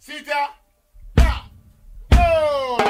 Sita, now, go!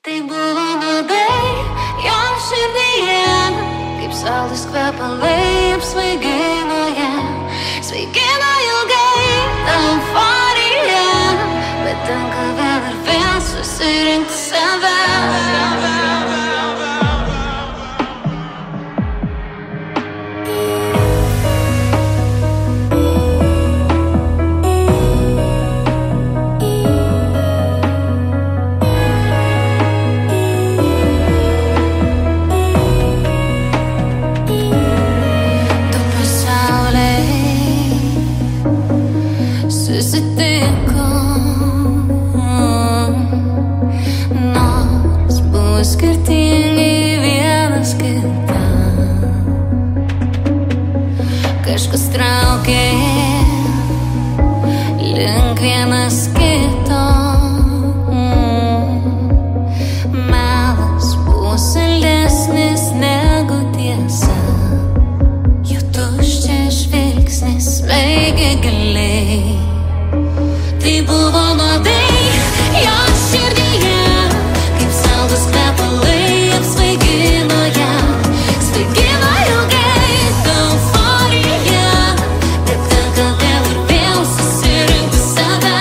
Tai buvo nuodai jo širdyje, kaip saldus kvepalai apsvaigino ją. Svaigino ilgai ta euforija, bet tenka vėl ir vėl susirinkti save. Kažkas traukė link vienas kito. Melas buvo saldesnis negu tiesa. Jų tuščias žvilgsnis smeigė giliai. Tai buvo nuodai jo širdyje, kaip saldus kvepalai apsvaigino ją. Svaigino ilgai ta euforija, bet tenka vėl ir vėl susirinkti save.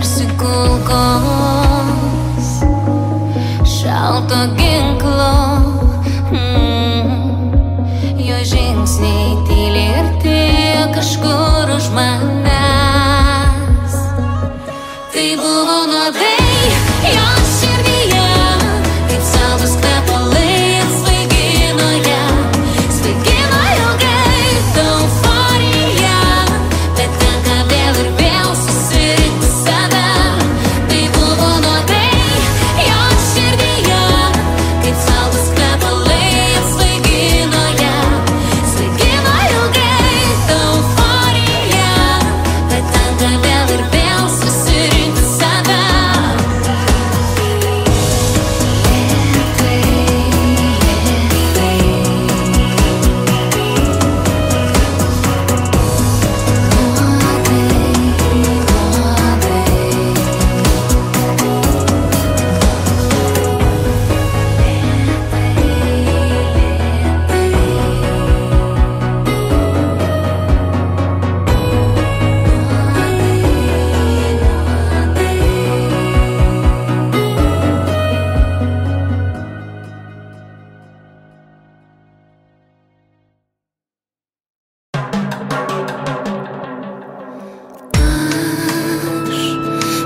tarsi kulkos šalto ginklo. Jo žingsniai tyliai artėjo kažkur už manęs. Tai buvo nuodai jos širdyje, kaip saldus kvepalai atsvaigino ją. Svaigino ilgai ta euforija, bet tenka vėl ir vėl susirinkti save. Tai buvo nuodai jos širdyje, kaip saldus kvepalai atsvaigino ją. Svaigino ilgai ta euforija, bet tenka vėl ir vėl susirinkti save.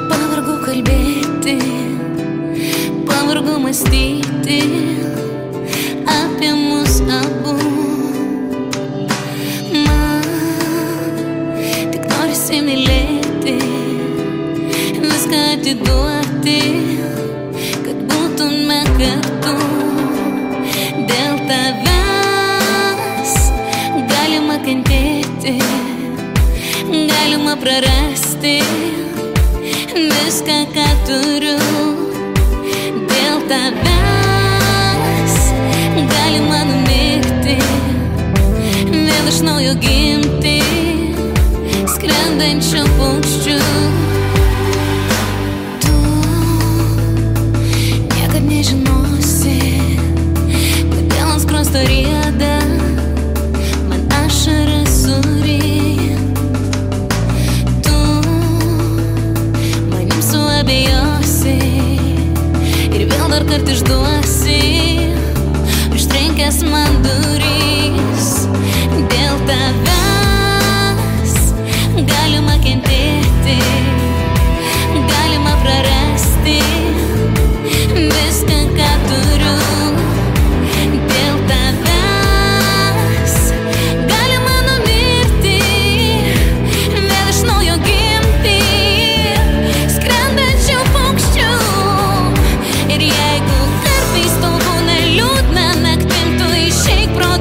Pavargau kalbėti, pavargau mąstyti apie mus abu. Man tik norisi mylėti, viską atiduoti, kad būtume kartu. Dėl tavęs galima kentėti, galima prarasti viską, ką turiu. Dėl tavęs galima numirti, vėl iš naujo gimti, skrendančiu paukščiu. Tu niekad nežinosi, kodėl ant skruosto rieda man ašara suryja. Tu manim suabejosi ir vėl dar kartą išduosi, užtrenkęs man duris. Dėl tavęs galima kentėti, galima prarasti viską, ką turiu. Dėl tavęs galima numirti, vėl iš naujo gimti, skrendančiu paukščiu. Ir jeigu kartais tau būna liūdna naktim, tu išeik pro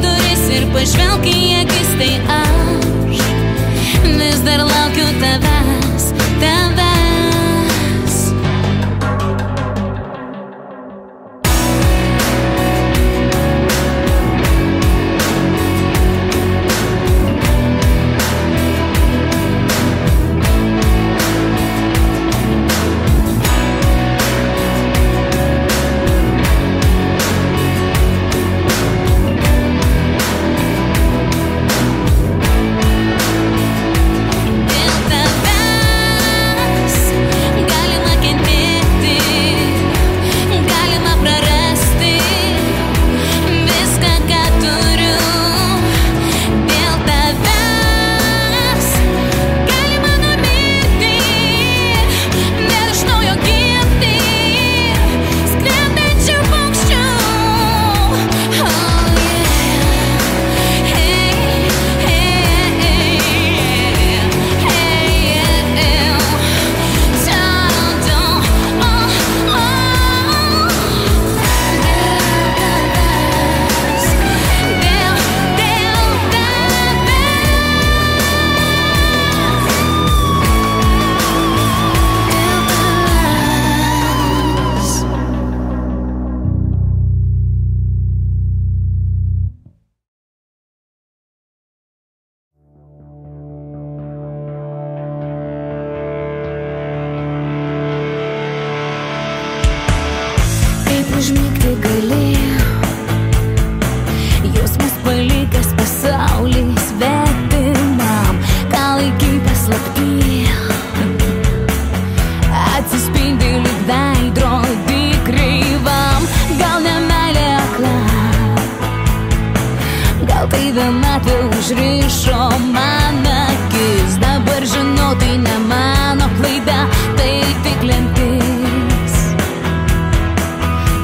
užrišo man akis. Dabar žinau, tai ne mano klaida, tai tik lemtis.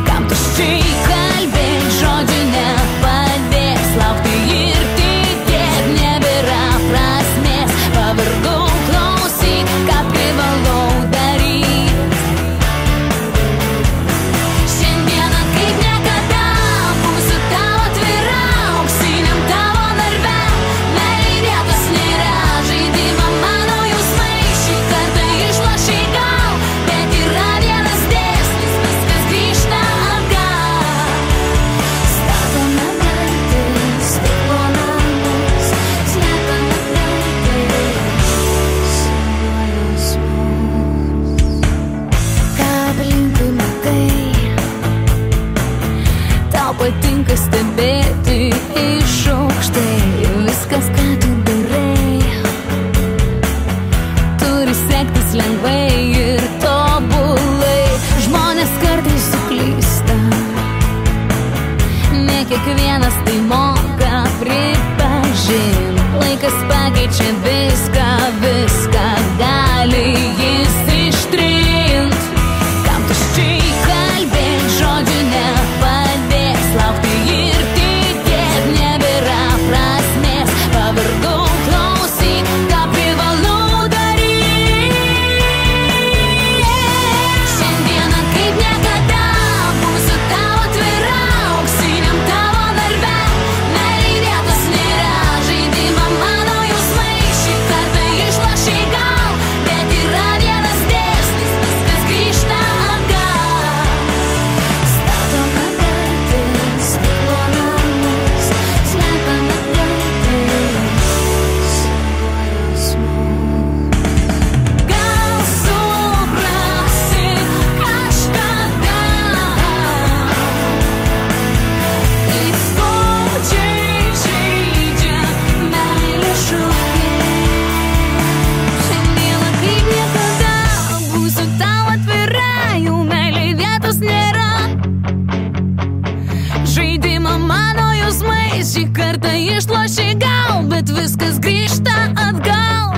Kam tuščiai kalbėt, žodžiai nepadės. Laukti ir tikėt nebėra prasmės. Pavargau, klausyk, ką privalau daryt. Šiandieną kaip niekada būsiu tau atvira, auksiniam tavo narve. Meilei vietos nėra, žaidimą mano jausmai šį kartą išlošei gal. Bet yra vienas dėsnis, viskas grįžta atgal. Statome kartais stiklo namus, slepiame kartais savo jausmus. Ką aplinkui matai, tau patinka stebėti iš aukštai. Viskas, ką tu darai, turi sektis lengvai ir tobulai. Žmonės kartais suklysta, ne kiekvienas tai moka pripažint. Laikas pakeičia viską, viską gali jis ištrint. Kam tuščiai kalbėt, žodžių nepadės. Laukti ir tikėt nebėra prasmės. Pavargau, klausyk, ką privalau daryt. Šiandieną kaip niekada būsiu tau atvira, auksiniam tavo narve. Meilei vietos nėra, žaidimą mano jausmai šį kartą išlošei gal. Bet yra vienas dėsnis, viskas grįžta atgal. Statome kartais stiklo namus, slepiame kartais savo jausmus. Gal suprasi kažkada, kaip skaudžiai žeidžia meilės šūkiai. Šiandieną kaip niekada būsiu tau atvira, jau meilei vietos nėra. Žaidimą mano jausmais šį kartą išlošei gal, bet viskas grįžta atgal.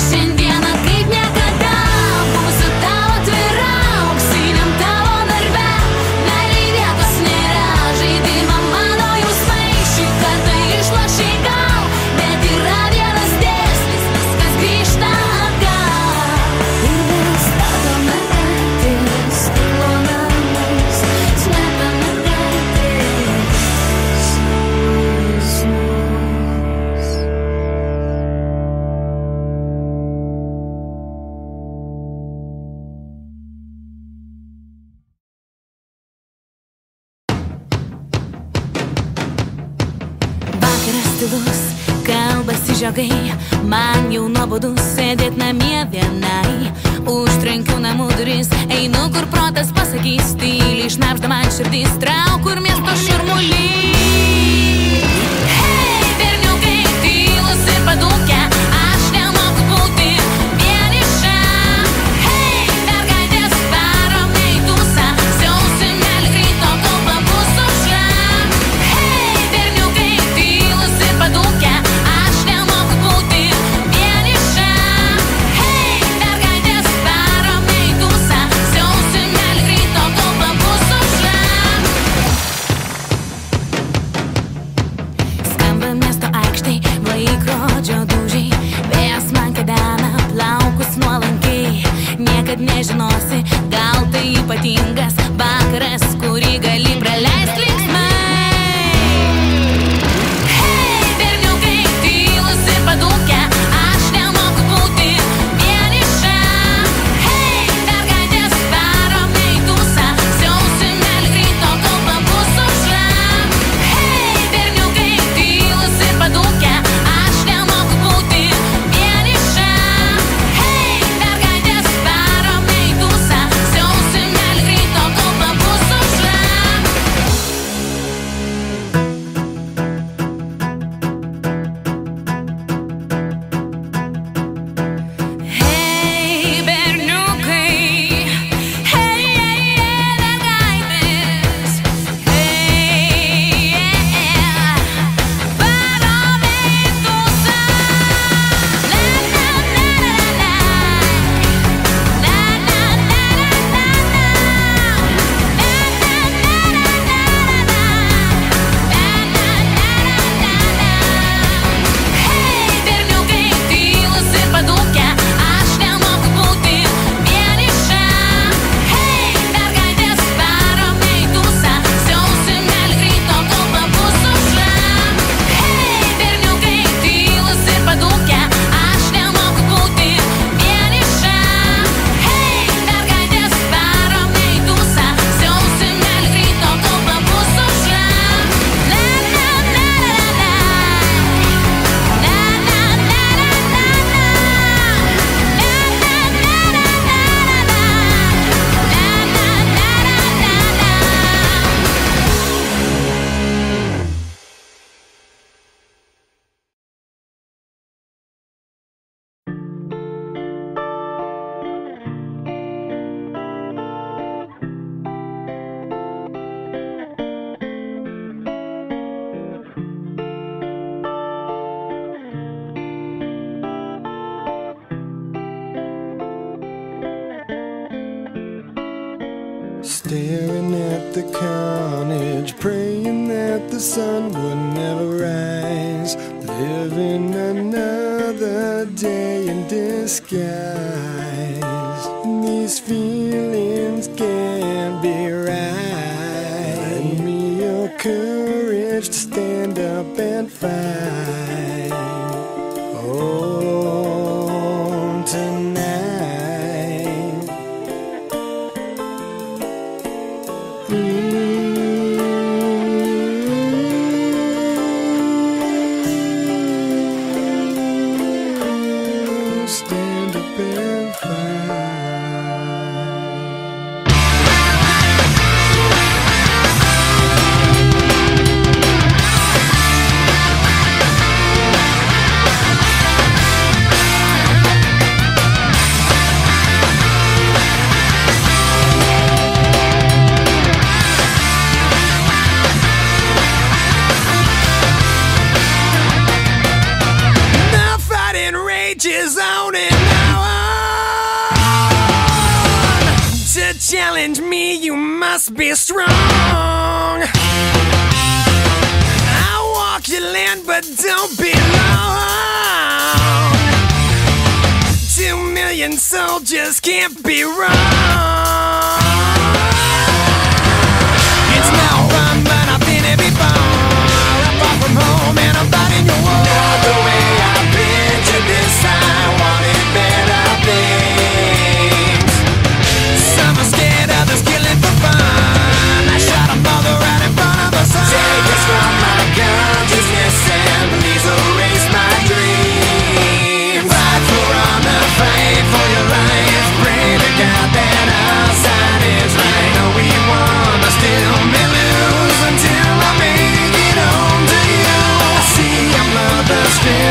Šiandieną kaip niekada būsiu tau atvira, auksiniam tavo narve. Meilei vietos nėra, žaidimą mano jausmais šį kartą išlošei gal. Bet yra vienas dėsnis, viskas grįžta atgal. Ir vėl statome kartais stiklo namus, slepiame kartais savo jausmus. Vakaras tylus, kalbasi žiogai, man jau nuobodu sėdėt namie vienai. Užtrenkiu namų duris, einu kur protas pasakys, tyliai šnabžda man širdis, trauk kur miesto šurmulys. Hei, berniukai, tylus ir padūkę, aš nemoku būti vieniša. Hei, mergaitės, varom į tūsą, siausimė lyg ryto kol pabus aušra. Hei, berniukai, tylus ir padūkę, aš nemoku būti vieniša. Hei, mergaitės, varom į tūsą, siausimė lyg ryto kol pabus aušra. Skamba miesto aikštėj, laikrodžio dūžiai, vėjas man kedena plaukus nuolankiai. Niekad nežinosi, gal tai ypatingas vakaras, kurį gali praleist linksmai. Hei, berniukai, tylus ir padūkę, aš nemoku būti vieniša. Hei, mergaitės, varom į tūsą, siausimė lyg ryto kol pabus aušra. Hei, berniukai, tylus ir padūkę, aš nemoku būti vieniša. Hei, mergaitės, varom į tūsą, siausimė lyg ryto kol pabus aušra. Staring at the carnage, praying that the sun would never rise. Living another day in disguise. These feelings can't be right. Lend me your courage to stand up and fight. Oh, tonight. Stand up and fight. Is on and on. To challenge me, you must be strong. I'll walk your land, but don't be long. 2 million soldiers can't be wrong. It's no fun, but I've been here before. I'm far from home and I'm fighting your war. Not the way I've been to this. I wanted better things. Some are scared, others killing for fun. I shot a mother right in front of her son. Take us from my consciousness and please erase my dreams. Fight for honor, fight for your life. Pray to God that our side is right. No, we won, but still may lose until I make it home to you. I see your mother's face.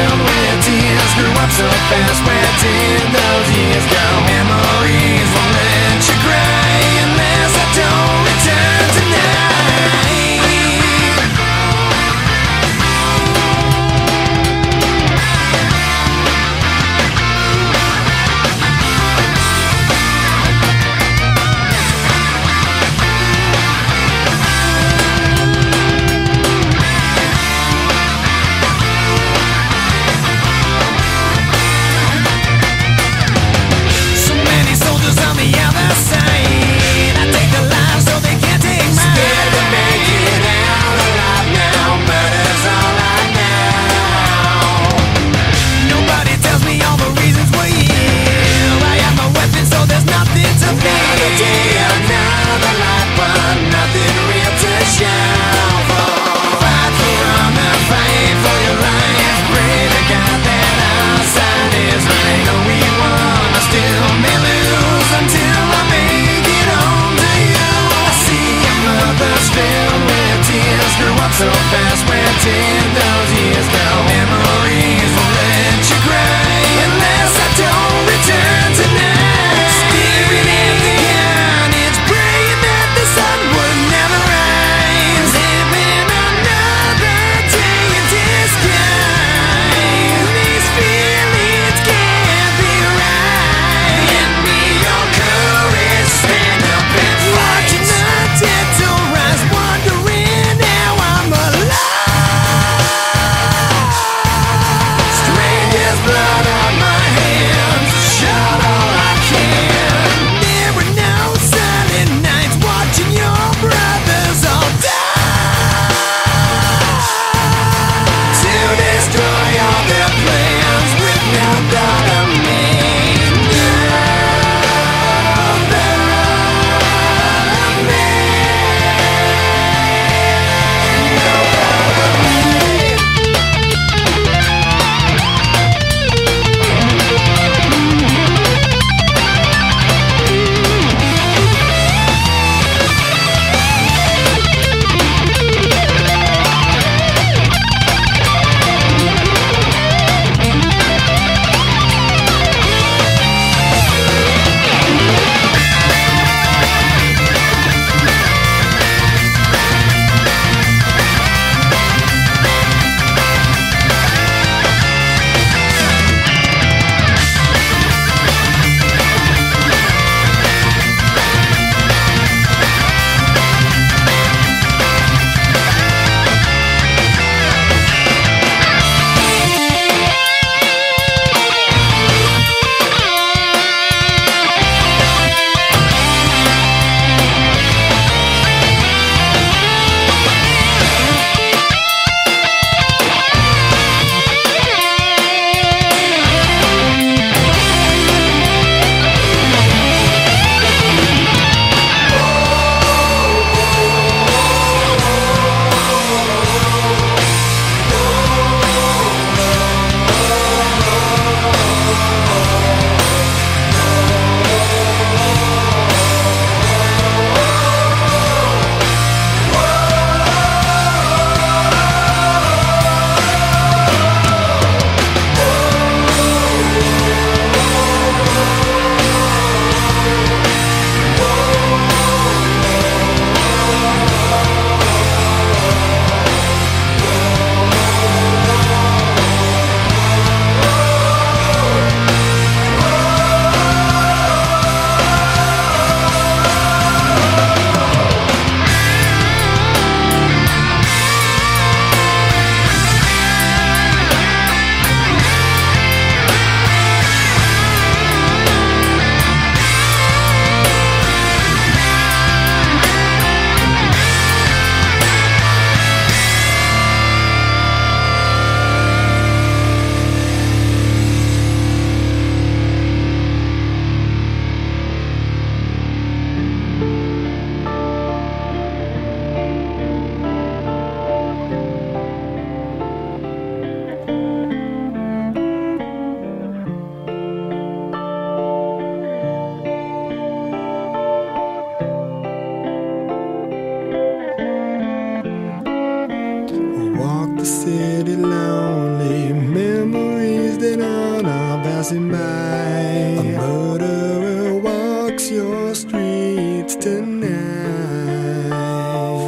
passing by. A murderer walks your streets tonight.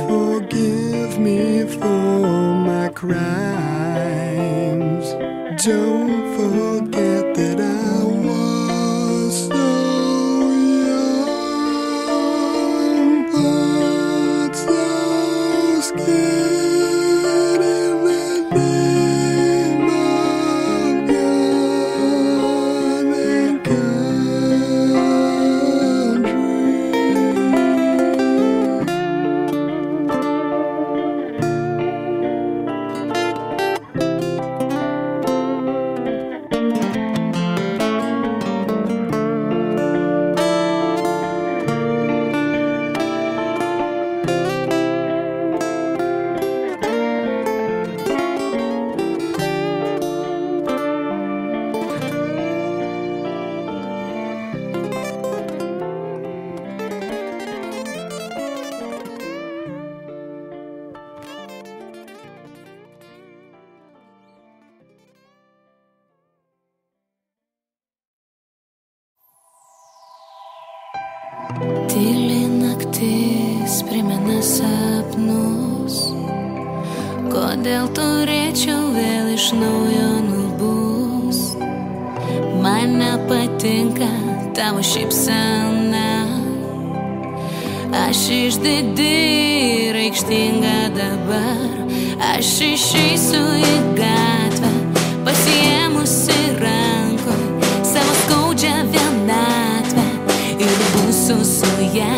Forgive me for my crimes. Don't forget that I was so young, but so scared in the name of God and Tyli naktis primena sapnus. Kodėl turėčiau vėl iš naujo nubust? Man nepatinka tavo šypsena. Aš išdidi ir aikštinga dabar. Aš išeisiu į gatvę, pasiėmusi rankoj savo skaudžią vienatvę. Ir būsiu su ja,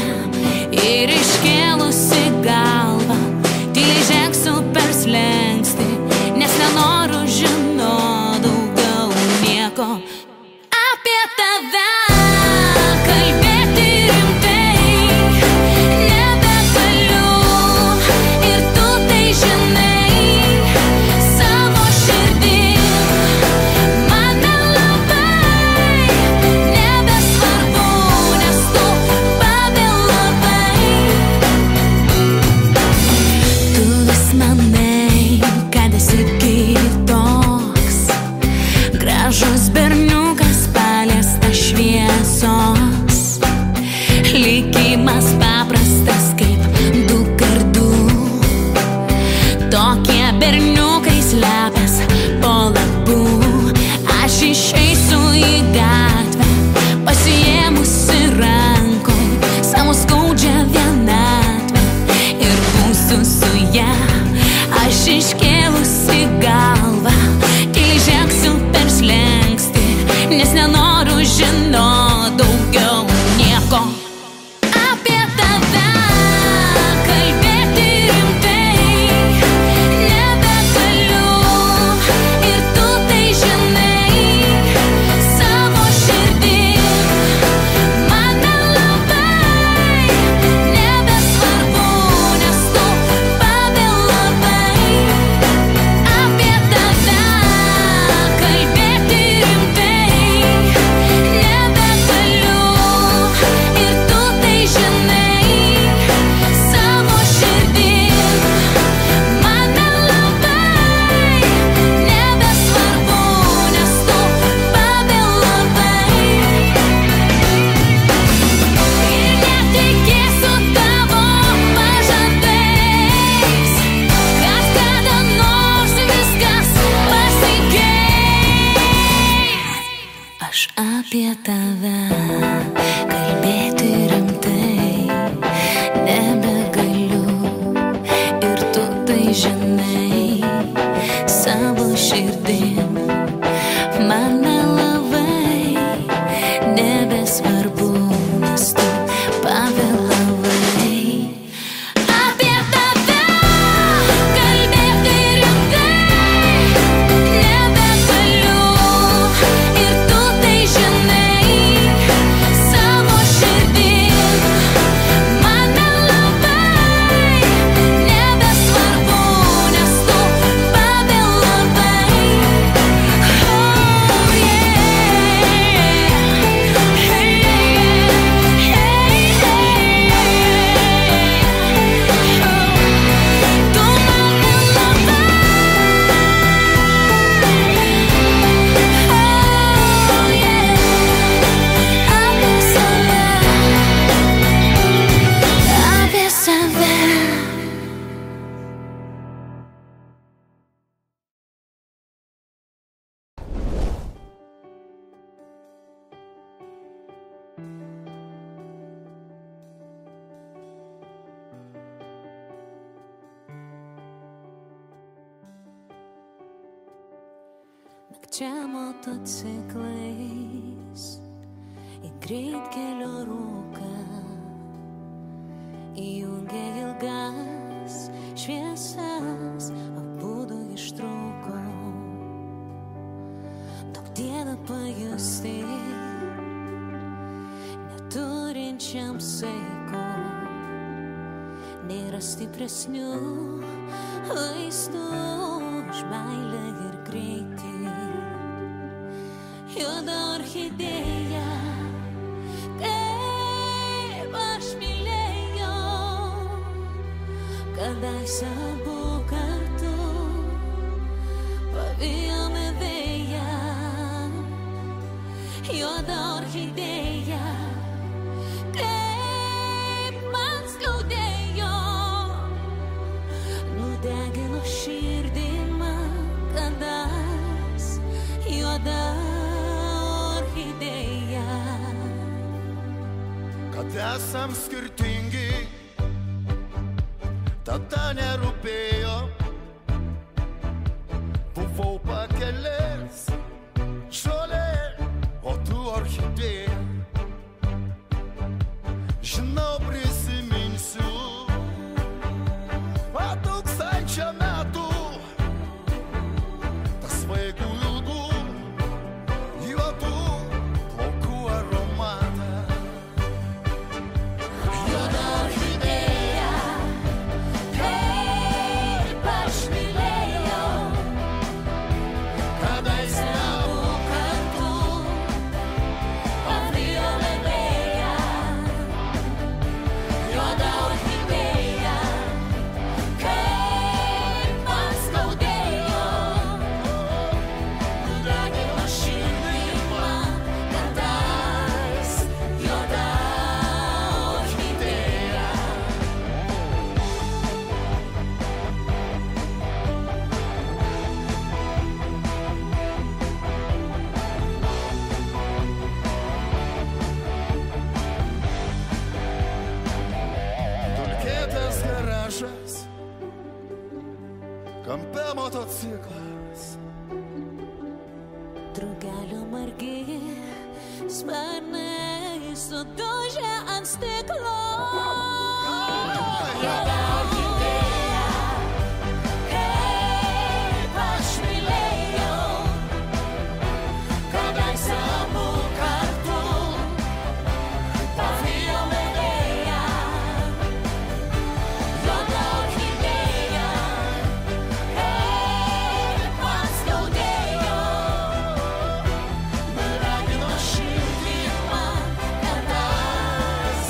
ir iškėlusi galvą, tyliai žengsiu per slenkstį, nes nenoriu žinot daugiau nieko apie tave. Kalbėti rimtai nebegaliu, ir tu tai žinai savo širdim. Man nelabai nebesvarbu, nes tu pavėlavai. čia motociklais į greitkelio rūką įjungė ilgas šviesas, abudu ištrūko. Daug dievą pajusti neturinčiam saiko, nėra stipresnių vaistų už meilę ir greitį. Juoda orchidėja, kaip aš mylėjau, kadaise abu kartu pavijome vėją. Juoda orchidėja, kaip man skaudėjo, nudegino širdį man kadas. Juoda orchidėja. Kad esam skirtingi, tada nerūpėjo. Buvau pakelės žolė, o tu orchidėja. Žinau, prisiminsiu po 1000 metų tas svaigų ilgų juodų plaukų aromatą. Juoda orchidėja, kaip aš mylėjau, kadaise abu kartu pavijome vėją. Juoda orchidėja, kaip man skaudėjo, nudegino širdį man kadas. Juoda orchidėja. Dulkėtas garažas, kampe motociklas. Drugelio margi sparnai sudužę ant stiklo. Juoda orchidėja, kaip aš mylėjau, kadaise abu kartu pavijome vėją. Juoda orchidėja, kaip man skaudėjo, nudegino širdį man kadas.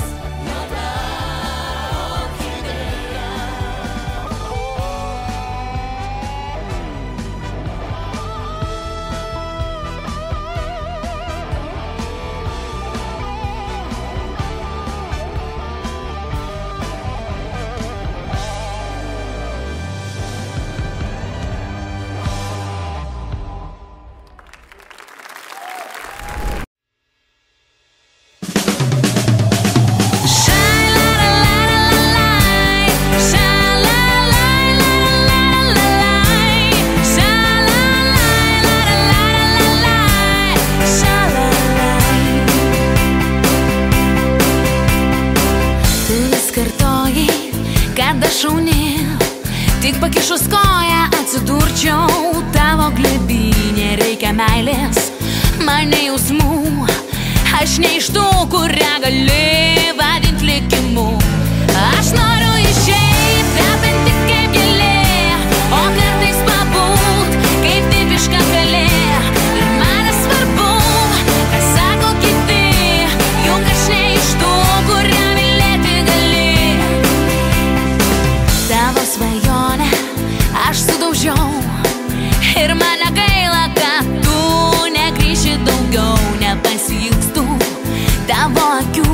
Juoda orchidėja. Tu vis kartojai, kad aš šauni, tik pakišus koją atsidurčiau tavo glėby. Nereikia meilės, man ne jausmų, aš ne iš tų, kurią gali vadint likimu. Aš noriu išeit, kvepinti kaip gėlė, o kartais pabūt kaip tipiška kalė. Ir man nesvarbu, ką sako kiti, juk aš ne iš tų, kurią mylėti gali. Tavo svajonę aš sudaužiau ir man negaila, kad tu negrįši daugiau. Nepasiilgstu tavo akių,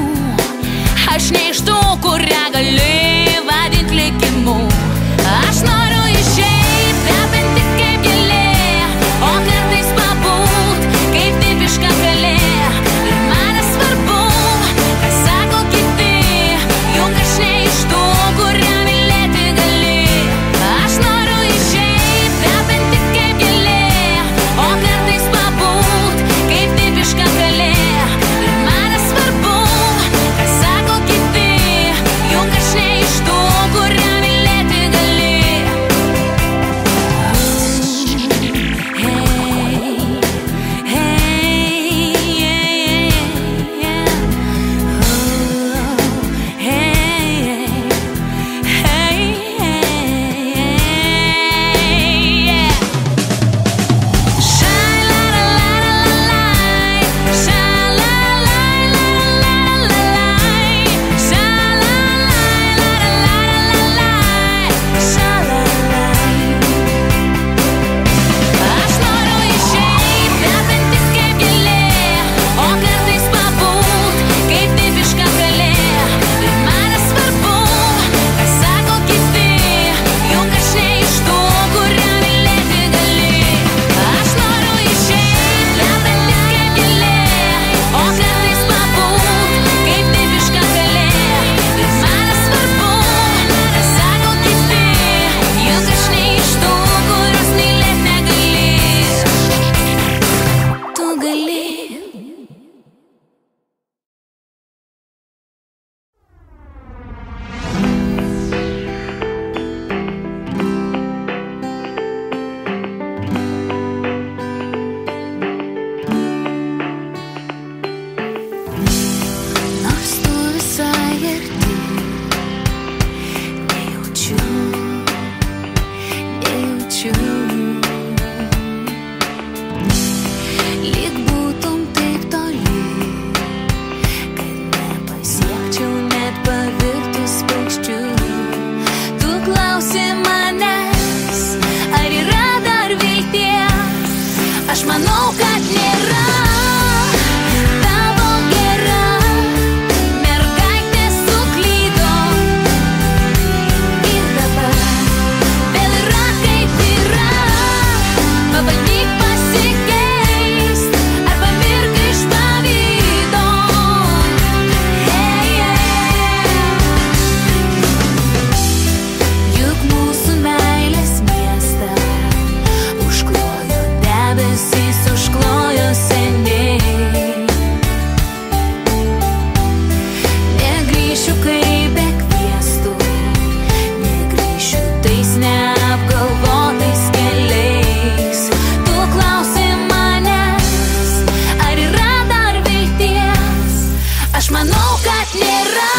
žinau, kad nėra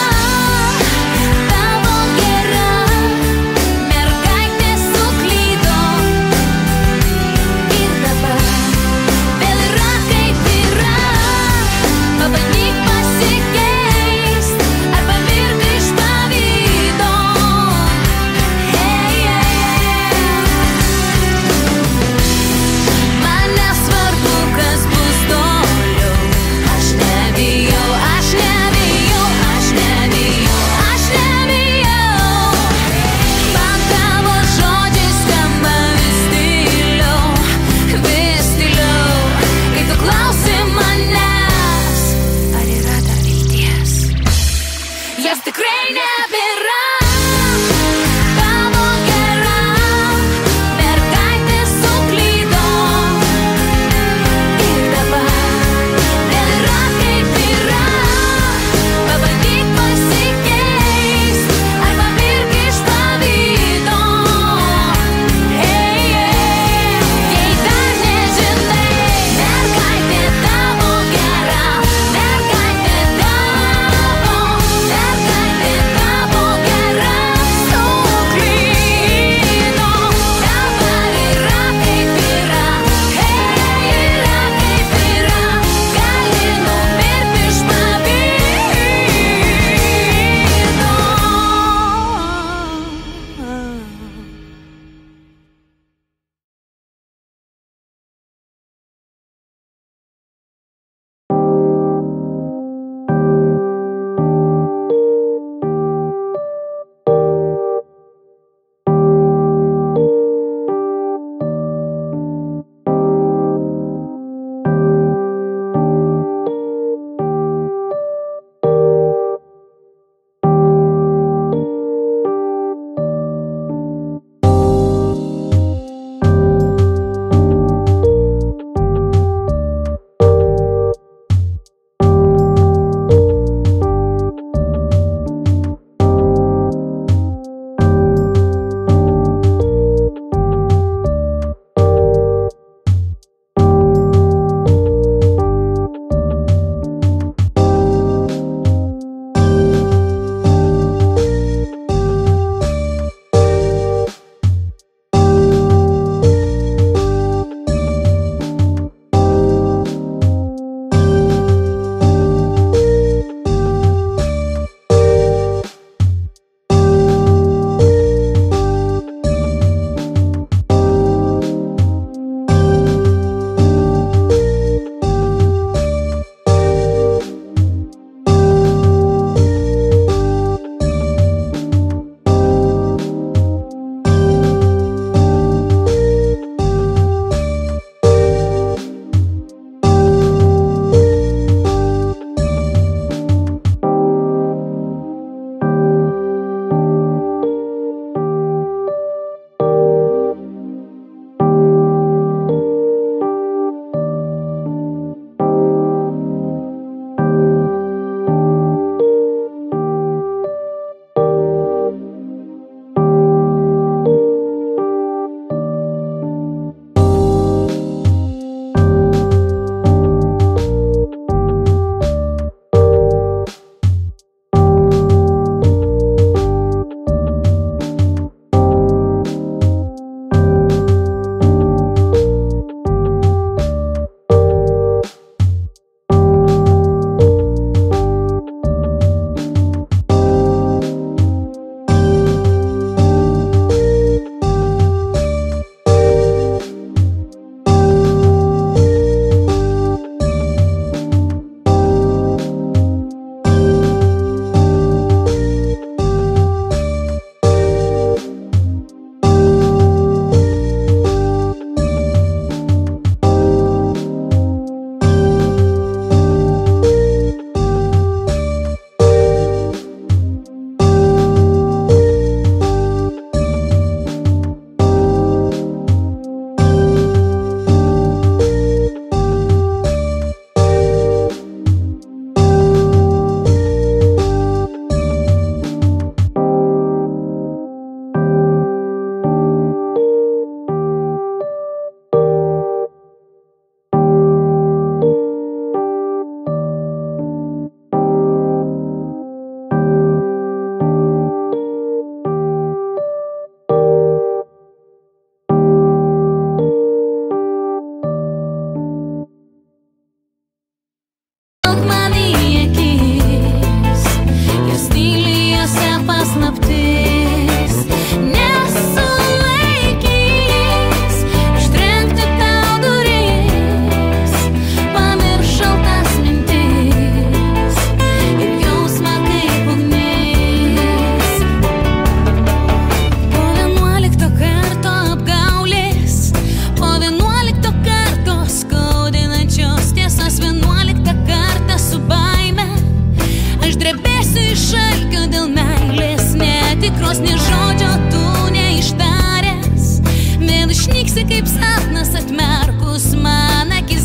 tavo gera. Mergaitė suklydo ir dabar vėl yra kaip yra. Pabandyk pasikeist arba mirti iš pavydo. Man nesvarbu, kas bus toliau. Aš nebijau, aš nebijau, aš nebijau, aš nebijau. Man tavo žodžiai skamba vis tyliau, kai tu klausi manęs, ar yra dar vilties. Jas tikrai nebėra. Tavo gera mergaitė suklydo ir dabar vėl yra kaip yra. Pabandyk pasikeist arba mirk iš pavydo. Jei dar nežinai, mergaitė tavo gera, mergaitė tavo gera. iš alkio dėl meilės netikros, nė žodžio tu neištaręs. Vėl išnyksi kaip sapnas atmerkus man akis.